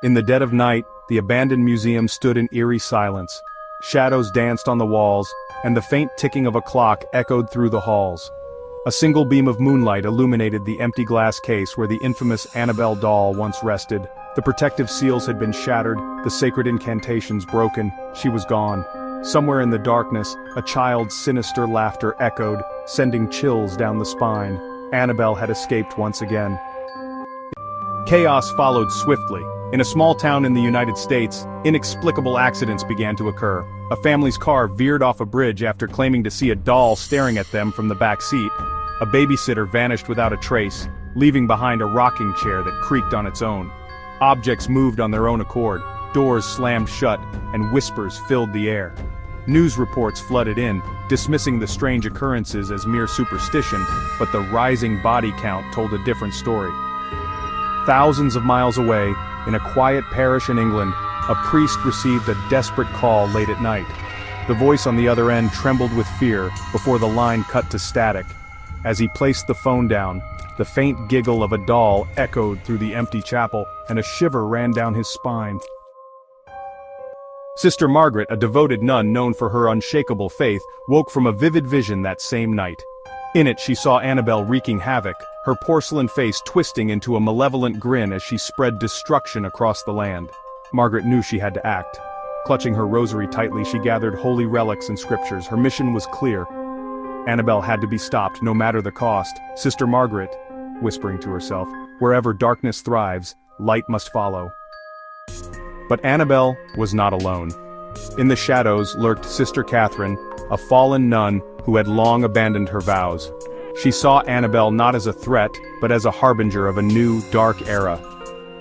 In the dead of night, the abandoned museum stood in eerie silence. Shadows danced on the walls, and the faint ticking of a clock echoed through the halls. A single beam of moonlight illuminated the empty glass case where the infamous Annabelle doll once rested. The protective seals had been shattered, the sacred incantations broken. She was gone. Somewhere in the darkness, a child's sinister laughter echoed, sending chills down the spine. Annabelle had escaped once again. Chaos followed swiftly. In a small town in the United States, inexplicable accidents began to occur. A family's car veered off a bridge after claiming to see a doll staring at them from the back seat. A babysitter vanished without a trace, leaving behind a rocking chair that creaked on its own. Objects moved on their own accord, doors slammed shut, and whispers filled the air. News reports flooded in, dismissing the strange occurrences as mere superstition, but the rising body count told a different story. Thousands of miles away, in a quiet parish in England, a priest received a desperate call late at night. The voice on the other end trembled with fear before the line cut to static. As he placed the phone down, the faint giggle of a doll echoed through the empty chapel, and a shiver ran down his spine. Sister Margaret, a devoted nun known for her unshakable faith, woke from a vivid vision that same night. In it she saw Annabelle wreaking havoc, her porcelain face twisting into a malevolent grin as she spread destruction across the land. Margaret knew she had to act. Clutching her rosary tightly, she gathered holy relics and scriptures. Her mission was clear. Annabelle had to be stopped, no matter the cost. Sister Margaret, whispering to herself, wherever darkness thrives, light must follow. But Annabelle was not alone. In the shadows lurked Sister Catherine, a fallen nun who had long abandoned her vows. She saw Annabelle not as a threat, but as a harbinger of a new, dark era.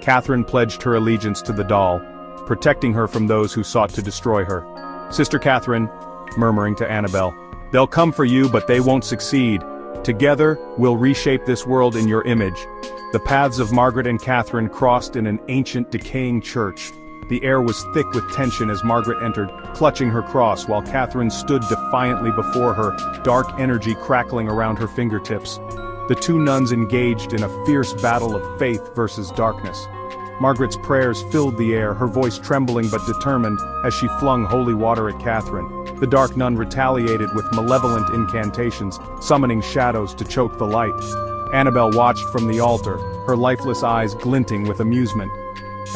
Catherine pledged her allegiance to the doll, protecting her from those who sought to destroy her. Sister Catherine, murmuring to Annabelle, "They'll come for you, but they won't succeed. Together, we'll reshape this world in your image." The paths of Margaret and Catherine crossed in an ancient, decaying church. The air was thick with tension as Margaret entered, clutching her cross while Catherine stood defiantly before her, dark energy crackling around her fingertips. The two nuns engaged in a fierce battle of faith versus darkness. Margaret's prayers filled the air, her voice trembling but determined, as she flung holy water at Catherine. The dark nun retaliated with malevolent incantations, summoning shadows to choke the light. Annabelle watched from the altar, her lifeless eyes glinting with amusement.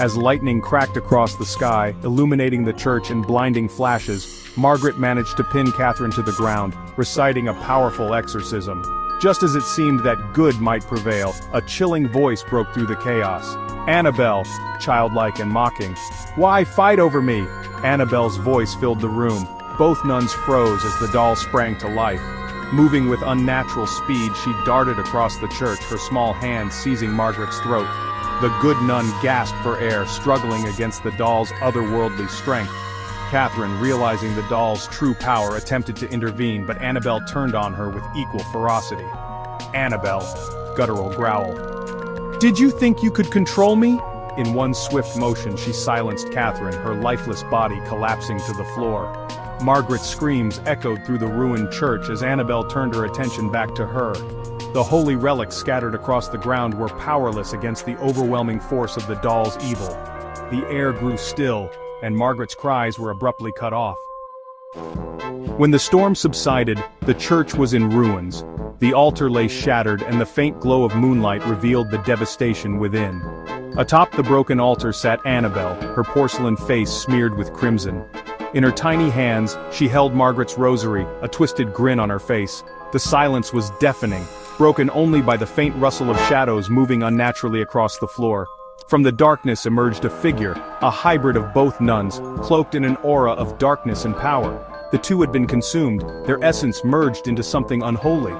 As lightning cracked across the sky, illuminating the church in blinding flashes, Margaret managed to pin Catherine to the ground, reciting a powerful exorcism. Just as it seemed that good might prevail, a chilling voice broke through the chaos. "Annabelle," childlike and mocking. "Why fight over me?" Annabelle's voice filled the room. Both nuns froze as the doll sprang to life. Moving with unnatural speed, she darted across the church, her small hand seizing Margaret's throat. The good nun gasped for air, struggling against the doll's otherworldly strength. Catherine, realizing the doll's true power, attempted to intervene, but Annabelle turned on her with equal ferocity. "Annabelle," guttural growl. "Did you think you could control me?" In one swift motion she silenced Catherine, her lifeless body collapsing to the floor. Margaret's screams echoed through the ruined church as Annabelle turned her attention back to her. The holy relics scattered across the ground were powerless against the overwhelming force of the doll's evil. The air grew still, and Margaret's cries were abruptly cut off. When the storm subsided, the church was in ruins. The altar lay shattered, and the faint glow of moonlight revealed the devastation within. Atop the broken altar sat Annabelle, her porcelain face smeared with crimson. In her tiny hands, she held Margaret's rosary, a twisted grin on her face. The silence was deafening, broken only by the faint rustle of shadows moving unnaturally across the floor. From the darkness emerged a figure, a hybrid of both nuns, cloaked in an aura of darkness and power. The two had been consumed, their essence merged into something unholy.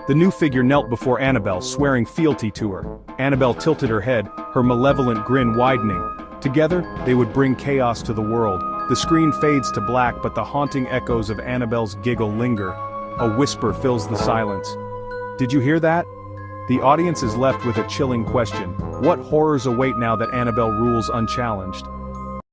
The new figure knelt before Annabelle, swearing fealty to her. Annabelle tilted her head, her malevolent grin widening. Together, they would bring chaos to the world. The screen fades to black, but the haunting echoes of Annabelle's giggle linger. A whisper fills the silence. "Did you hear that?" The audience is left with a chilling question. What horrors await now that Annabelle rules unchallenged?